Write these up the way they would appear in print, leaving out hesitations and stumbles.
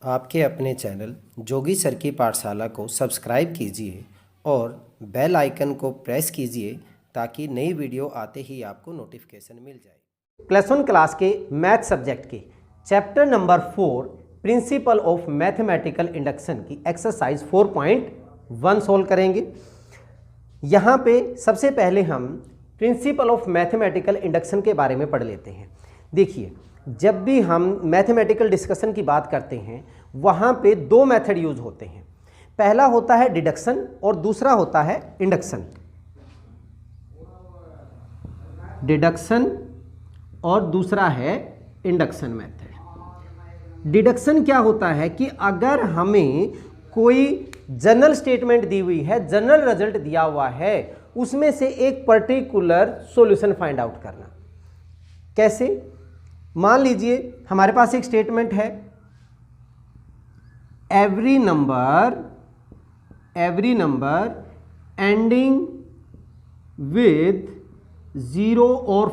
आपके अपने चैनल जोगी सर की पाठशाला को सब्सक्राइब कीजिए और बेल आइकन को प्रेस कीजिए ताकि नई वीडियो आते ही आपको नोटिफिकेशन मिल जाए। +1 क्लास के मैथ सब्जेक्ट के chapter number 4 principle of mathematical induction की एक्सरसाइज 4.1 सोल्व करेंगे। यहाँ पे सबसे पहले हम प्रिंसिपल ऑफ मैथमेटिकल इंडक्शन के बारे में पढ़ लेते हैं। देखिए, जब भी हम मैथमेटिकल डिस्कशन की बात करते हैं वहाँ पे दो मेथड यूज होते हैं। पहला होता है डिडक्शन और दूसरा होता है इंडक्शन। डिडक्शन और दूसरा है इंडक्शन मेथड। डिडक्शन क्या होता है कि अगर हमें कोई जनरल स्टेटमेंट दी हुई है, जनरल रिजल्ट दिया हुआ है, उसमें से एक पर्टिकुलर सॉल्यूशन फाइंड आउट करना। कैसे? मान लीजिए हमारे पास एक स्टेटमेंट है, एवरी नंबर एंडिंग विथ 0 और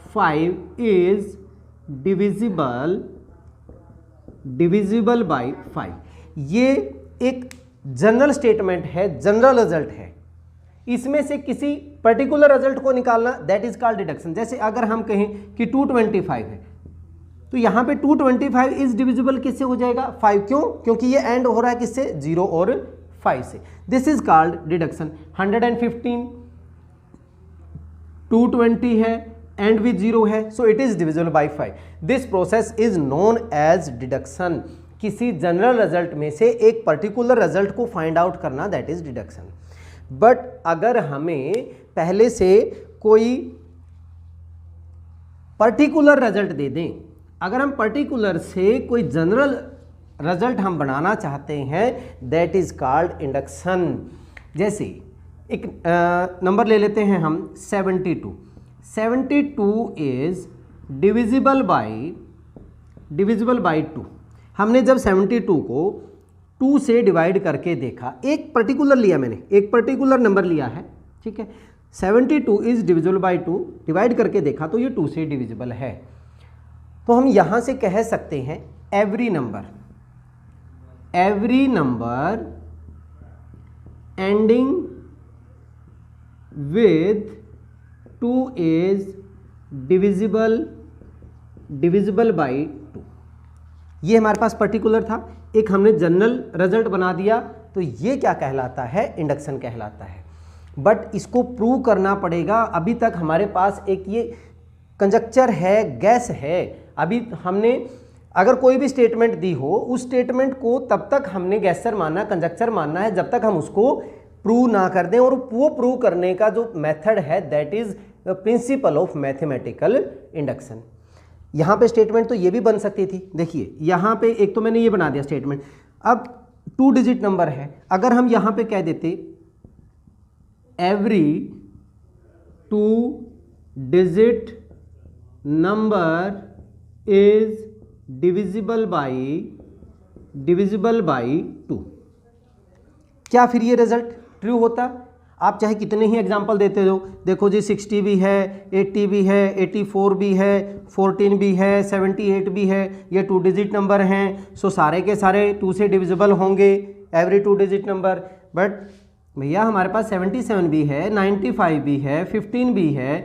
5 इज डिविजिबल बाय 5। ये एक जनरल स्टेटमेंट है, जनरल रिजल्ट है। इसमें से किसी पर्टिकुलर रिजल्ट को निकालना, दैट इज कॉल्ड डिडक्शन। जैसे अगर हम कहें कि 225 है तो यहां पे 225 इज डिविजिबल किससे हो जाएगा? 5। क्यों? क्योंकि ये एंड हो रहा है किससे? 0 और 5 से। This is called deduction. 115 220 है, एंड विथ 0 है, so it is divisible by 5। This process is known as deduction. किसी जनरल रिजल्ट में से एक पर्टिकुलर रिजल्ट को फाइंड आउट करना, दैट इज डिडक्शन। बट अगर हमें पहले से कोई पर्टिकुलर रिजल्ट दे दें, अगर हम पर्टिकुलर से कोई जनरल रिजल्ट हम बनाना चाहते हैं, दैट इज कॉल्ड इंडक्शन। जैसे एक नंबर ले लेते हैं हम 72 इज डिविजिबल बाय 2। हमने जब 72 को 2 से डिवाइड करके देखा, एक पर्टिकुलर लिया मैंने, एक पर्टिकुलर नंबर लिया है, ठीक है। 72 इज डिविजिबल बाय 2, डिवाइड करके देखा तो ये 2 से डिविजिबल है। तो हम यहां से कह सकते हैं every number ending with 2 is divisible bye 2। ये हमारे पास पर्टिकुलर था, एक हमने जनरल रिजल्ट बना दिया, तो ये क्या कहलाता है? इंडक्शन कहलाता है। बट इसको प्रूव करना पड़ेगा। अभी तक हमारे पास एक ये कंजक्चर है, गैस है। अभी हमने अगर कोई भी स्टेटमेंट दी हो, उस स्टेटमेंट को तब तक हमने गैसर मानना, कंजक्चर मानना है, जब तक हम उसको प्रूव ना कर दें। और वो प्रूव करने का जो मेथड है, that is the principle of mathematical induction. यहाँ पे स्टेटमेंट तो ये भी बन सकती थी। देखिए यहाँ पे एक तो मैंने ये बना दिया स्टेटमेंट। अब 2 डिजिट नंबर है, अगर हम यहाँ पे कह देते every 2 digit number is divisible bye 2, क्या फिर ये रिजल्ट ट्रू होता? आप चाहे कितने ही एग्जाम्पल देते हो, देखो जी 60 भी है, 80 भी है, 84 भी है, 14 भी है, 78 भी है, ये 2 डिजिट नंबर हैं, सो सारे के सारे 2 से डिविजिबल होंगे, एवरी 2 डिजिट नंबर। बट भैया हमारे पास 77 भी है, 95 भी है, 15 भी है,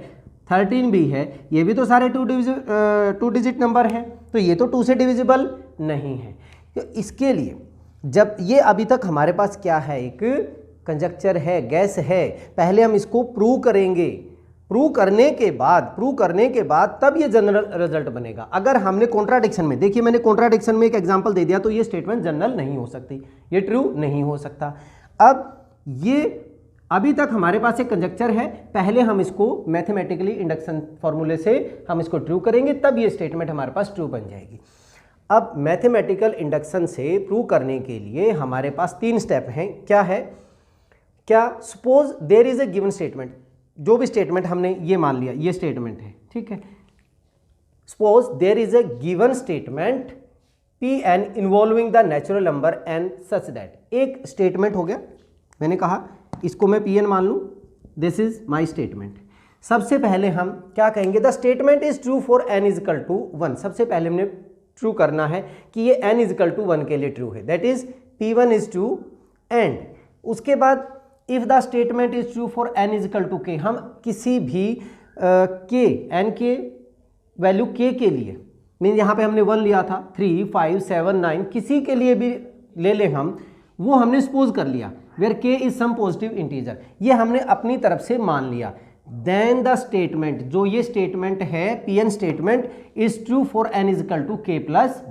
13 भी है, ये भी तो सारे 2 डिजिट नंबर हैं, तो ये तो 2 से डिविजिबल नहीं है। तो इसके लिए जब ये अभी तक हमारे पास क्या है? एक कंजक्चर है, गैस है। पहले हम इसको प्रूव करेंगे, प्रूव करने के बाद तब ये जनरल रिजल्ट बनेगा। अगर हमने कॉन्ट्राडिक्शन में, देखिए मैंने कॉन्ट्राडिक्शन में एक एग्जांपल दे दिया, तो ये स्टेटमेंट जनरल नहीं हो सकती, ये ट्रू नहीं हो सकता। अब ये अभी तक हमारे पास एक कंजक्चर है, पहले हम इसको मैथमेटिकली इंडक्शन फॉर्मूले से हम इसको ट्रू करेंगे, तब ये स्टेटमेंट हमारे पास ट्रू बन जाएगी। अब मैथमेटिकल इंडक्शन से प्रूव करने के लिए हमारे पास 3 स्टेप हैं। क्या है? क्या? Suppose there is a given statement, जो भी स्टेटमेंट हमने ये मान लिया ये स्टेटमेंट है, ठीक है। Suppose there is a given statement Pn involving the natural number n such that. एक स्टेटमेंट हो गया, मैंने कहा इसको मैं Pn मान लूं, दिस इज माई स्टेटमेंट। सबसे पहले हम क्या कहेंगे, the statement is true for n is equal to 1। सबसे पहले हमने ट्रू करना है कि ये n इजिकल टू 1 के लिए ट्रू है, that is P1 is true and उसके बाद if the statement is true for n is equal to k, हम किसी भी k n के वैल्यू k के लिए, मीन यहाँ पे हमने 1 लिया था, 3, 5, 7, 9 किसी के लिए भी ले लें हम, वो हमने सपोज कर लिया where k is some positive integer, ये हमने अपनी तरफ से मान लिया। देन द स्टेटमेंट, जो ये स्टेटमेंट है Pn statement is true for n is equal to k plus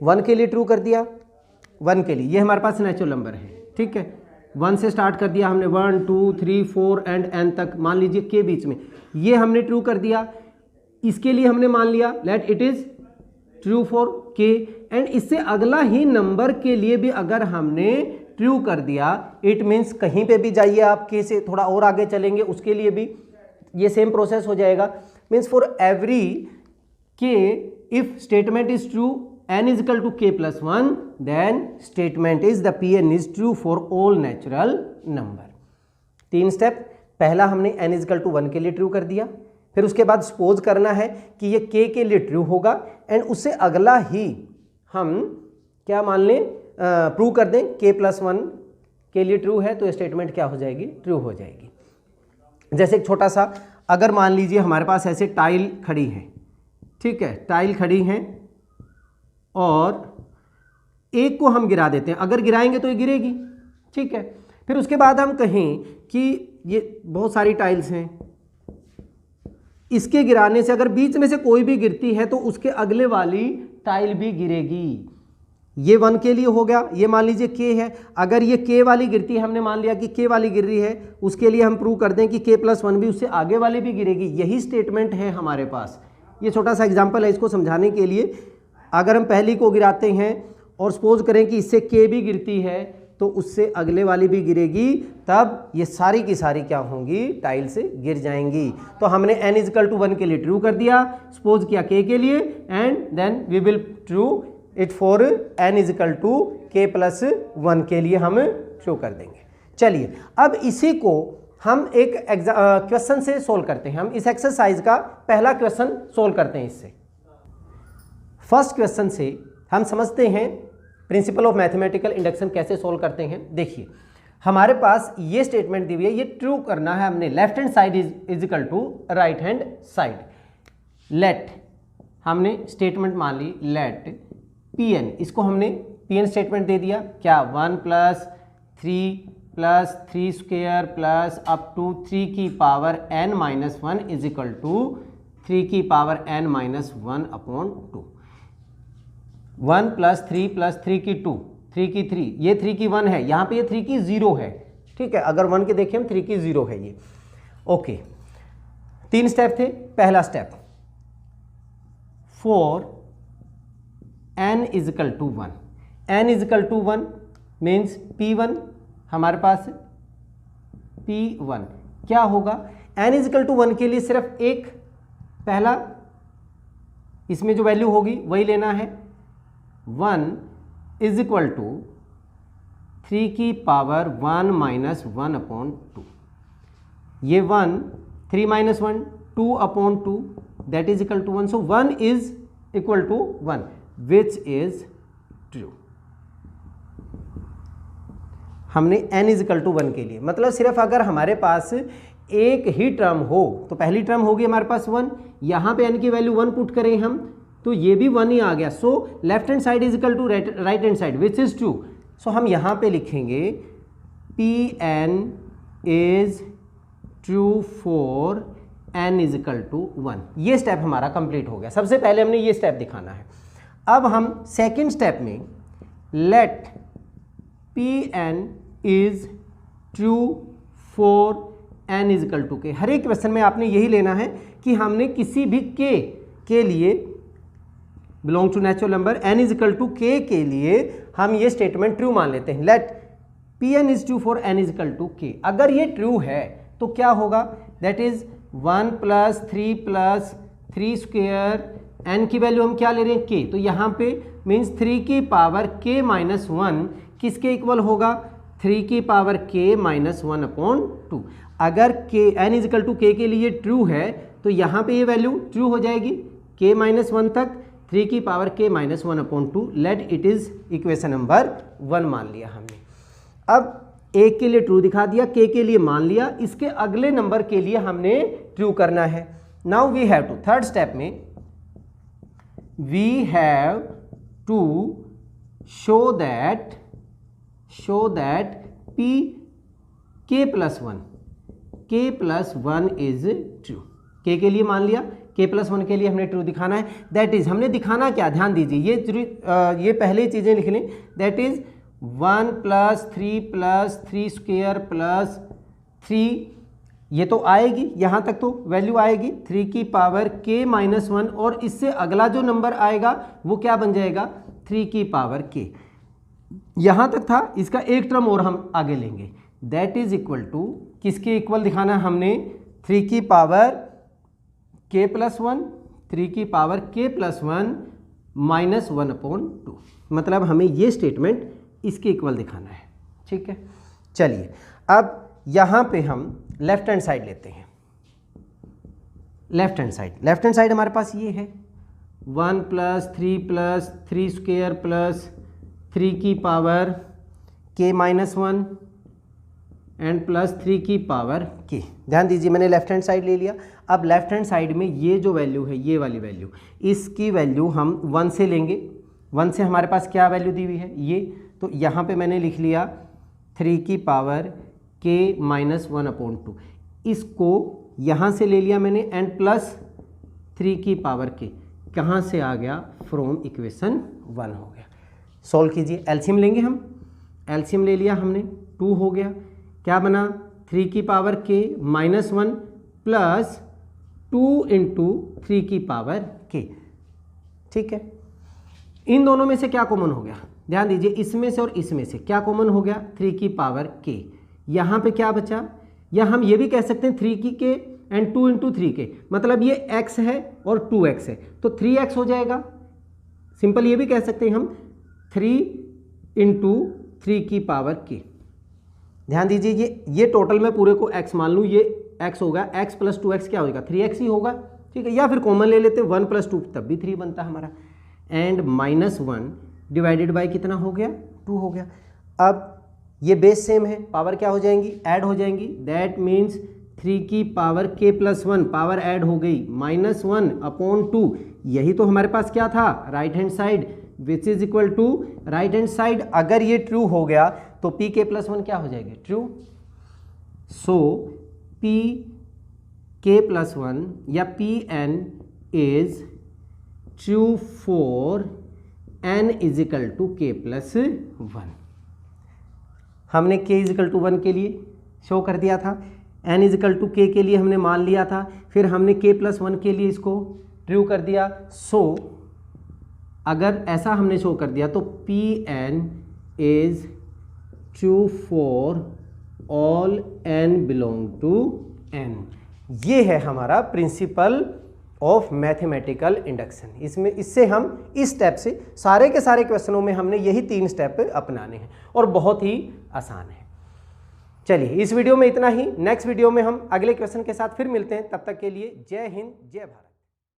1 के लिए ट्रू कर दिया, 1 के लिए, ये हमारे पास नेचुरल नंबर है, ठीक है, 1 से स्टार्ट कर दिया हमने, 1 2 3 4 एंड n तक, मान लीजिए k बीच में, ये हमने ट्रू कर दिया। इसके लिए हमने मान लिया let it is true for k and इससे अगला ही नंबर के लिए भी अगर हमने ट्रू कर दिया, इट मीन्स कहीं पे भी जाइए आप k से थोड़ा और आगे चलेंगे, उसके लिए भी ये सेम प्रोसेस हो जाएगा। Means for every k if statement is true n is equal to k plus 1 then statement is the Pn is true for all natural number. 3 step, पहला हमने n इज इक्वल टू 1 के लिए true कर दिया, फिर उसके बाद suppose करना है कि ये k के लिए ट्रू होगा एंड उससे अगला ही हम क्या मान लें, प्रूव कर दें k प्लस 1 के लिए ट्रू है तो स्टेटमेंट क्या हो जाएगी, ट्रू हो जाएगी। जैसे एक छोटा सा, अगर मान लीजिए हमारे पास ऐसे टाइल खड़ी है, ठीक है, टाइल खड़ी हैं और एक को हम गिरा देते हैं, अगर गिराएंगे तो ये गिरेगी, ठीक है। फिर उसके बाद हम कहें कि ये बहुत सारी टाइल्स हैं, इसके गिराने से अगर बीच में से कोई भी गिरती है तो उसके अगले वाली टाइल भी गिरेगी। ये 1 के लिए हो गया, ये मान लीजिए k है, अगर ये k वाली गिरती है, हमने मान लिया कि k वाली गिर रही है, उसके लिए हम प्रूव कर दें कि k प्लस 1 भी उससे आगे वाली भी गिरेगी, यही स्टेटमेंट है हमारे पास। ये छोटा सा एग्जाम्पल है इसको समझाने के लिए। अगर हम पहली को गिराते हैं और सपोज करें कि इससे k भी गिरती है तो उससे अगले वाली भी गिरेगी, तब ये सारी की सारी क्या होंगी, टाइल से गिर जाएंगी। तो हमने n इजिकल टू 1 के लिए ट्रू कर दिया, सपोज किया k के लिए and then we will true it for n is equal to k plus 1 के लिए हम ट्रू कर देंगे। चलिए अब इसी को हम एक क्वेश्चन से सोल्व करते हैं। हम इस एक्सरसाइज का पहला क्वेश्चन सोल्व करते हैं। इससे फर्स्ट क्वेश्चन से हम समझते हैं प्रिंसिपल ऑफ मैथमेटिकल इंडक्शन कैसे सोल्व करते हैं। देखिए हमारे पास ये स्टेटमेंट दी हुई है, ये ट्रू करना है हमने, left hand side is equal to right hand side. Let हमने स्टेटमेंट मान ली, लेट Pn, इसको हमने Pn स्टेटमेंट दे दिया, क्या 1 plus 3 square plus up to 3 की power n minus 1 is equal to 3 की power n minus 1 upon 2। 1 plus 3 की 2, 3 की 3, ये 3 की 1 है, यहाँ पे ये 3 की 0 है, ठीक है। अगर 1 के देखें हम 3 की 0 है ये, ओके। 3 स्टेप थे। पहला step, for n is equal to 1, n is equal to 1 means P1 हमारे पास P1 क्या होगा, n इज इक्वल टू 1 के लिए सिर्फ एक पहला इसमें जो वैल्यू होगी वही लेना है। 1 इज इक्वल टू 3 की पावर 1 माइनस 1 अपॉन 2, ये 1 3 minus 1 2 upon 2 that is equal to 1। So 1 is equal to 1 which is true. हमने n इज इक्वल टू 1 के लिए, मतलब सिर्फ अगर हमारे पास एक ही टर्म हो तो पहली टर्म होगी हमारे पास 1, यहाँ पे n की वैल्यू 1 पुट करें हम तो ये भी 1 ही आ गया। So left hand side is equal to right hand side which is true. So हम यहाँ पे लिखेंगे Pn is true for n is equal to 1। ये स्टेप हमारा कंप्लीट हो गया। सबसे पहले हमने ये स्टेप दिखाना है। अब हम सेकेंड स्टेप में let Pn is true for n is equal to k। हर एक क्वेश्चन में आपने यही लेना है कि हमने किसी भी k के लिए belong to natural number n is equal to k के लिए हम ये स्टेटमेंट ट्रू मान लेते हैं। Let Pn is true for n is equal to k। अगर ये ट्रू है तो क्या होगा, that is 1 plus 3 square, n की वैल्यू हम क्या ले रहे हैं k, तो यहाँ पे मीन्स 3 की पावर k माइनस 1 किसके इक्वल होगा, 3 की पावर k माइनस 1 अपॉन 2। अगर k n is equal to k के लिए ट्रू है तो यहाँ पे ये वैल्यू ट्रू हो जाएगी, k-1 तक 3 की power k-1/2, let it is equation number 1 मान लिया हमने। अब एक के लिए ट्रू दिखा दिया, k के लिए मान लिया, इसके अगले नंबर के लिए हमने ट्रू करना है। Now we have to, third step में we have to show that p k+1 is true. k के लिए मान लिया, k+1 के लिए हमने ट्रू दिखाना है। दैट इज, हमने दिखाना क्या, ध्यान दीजिए, ये पहले चीज़ें लिख लें। दैट इज 1 + 3 + 3² + 3, ये तो आएगी, यहाँ तक तो वैल्यू आएगी 3 की पावर k-1, और इससे अगला जो नंबर आएगा वो क्या बन जाएगा 3 की पावर k। यहाँ तक था, इसका एक टर्म और हम आगे लेंगे। दैट इज इक्वल टू, किसके इक्वल दिखाना हमने, 3 की पावर k+1, 3 की पावर k+1 -1/2, मतलब हमें ये स्टेटमेंट इसके इक्वल दिखाना है। ठीक है, चलिए अब यहाँ पे हम लेफ्ट हैंड साइड लेते हैं। लेफ्ट हैंड साइड हमारे पास ये है 1 + 3 + 3² + 3 की पावर k-1 एंड +3 की पावर k। ध्यान दीजिए, मैंने लेफ्ट हैंड साइड ले लिया। अब लेफ्ट हैंड साइड में ये जो वैल्यू है, ये वाली वैल्यू, इसकी वैल्यू हम 1 से लेंगे। 1 से हमारे पास क्या वैल्यू दी हुई है, ये, तो यहाँ पे मैंने लिख लिया 3 की पावर k-1/2। इसको यहाँ से ले लिया मैंने एंड +3 की पावर k, कहाँ से आ गया, फ्रॉम इक्वेशन 1 हो गया। सॉल्व कीजिए, एलसीएम लेंगे हम, एलसीएम ले लिया हमने, 2 हो गया, क्या बना 3 की पावर k-1 + 2 × 3 की पावर k। ठीक है, इन दोनों में से क्या कॉमन हो गया, ध्यान दीजिए, इसमें से और इसमें से क्या कॉमन हो गया, 3 की पावर k। यहाँ पे क्या बचा, या हम ये भी कह सकते हैं 3 की k एंड 2 × 3k, मतलब ये x है और 2x है, तो 3x हो जाएगा। सिंपल ये भी कह सकते हैं हम 3 × 3 की पावर k। ध्यान दीजिए, ये टोटल में पूरे को x मान लूँ, ये x होगा, x + 2x क्या होगा, 3x ही होगा। ठीक है, या फिर कॉमन ले लेते 1 + 2, तब भी 3 बनता हमारा, एंड -1 डिवाइडेड बाय कितना हो गया, 2 हो गया। अब ये बेस सेम है, पावर क्या हो जाएंगी, ऐड हो जाएंगी। दैट मीन्स 3 की पावर k+1 पावर ऐड हो गई -1/2। यही तो हमारे पास क्या था, right hand side, which is equal to right hand side. अगर ये ट्रू हो गया तो p k+1 क्या हो जाएगी, ट्रू। सो p k+1 या pn is true for n = k+1। हमने k = 1 के लिए शो कर दिया था, n = k के लिए हमने मान लिया था, फिर हमने k+1 के लिए इसको ट्रू कर दिया। सो अगर ऐसा हमने शो कर दिया तो Pn is true for all n belong to n। ये है हमारा प्रिंसिपल ऑफ मैथमेटिकल इंडक्शन। इससे हम इस स्टेप से सारे के सारे क्वेश्चनों में हमने यही 3 स्टेप अपनाने हैं और बहुत ही आसान है। चलिए, इस वीडियो में इतना ही। नेक्स्ट वीडियो में हम अगले क्वेश्चन के साथ फिर मिलते हैं। तब तक के लिए जय हिंद, जय भारत।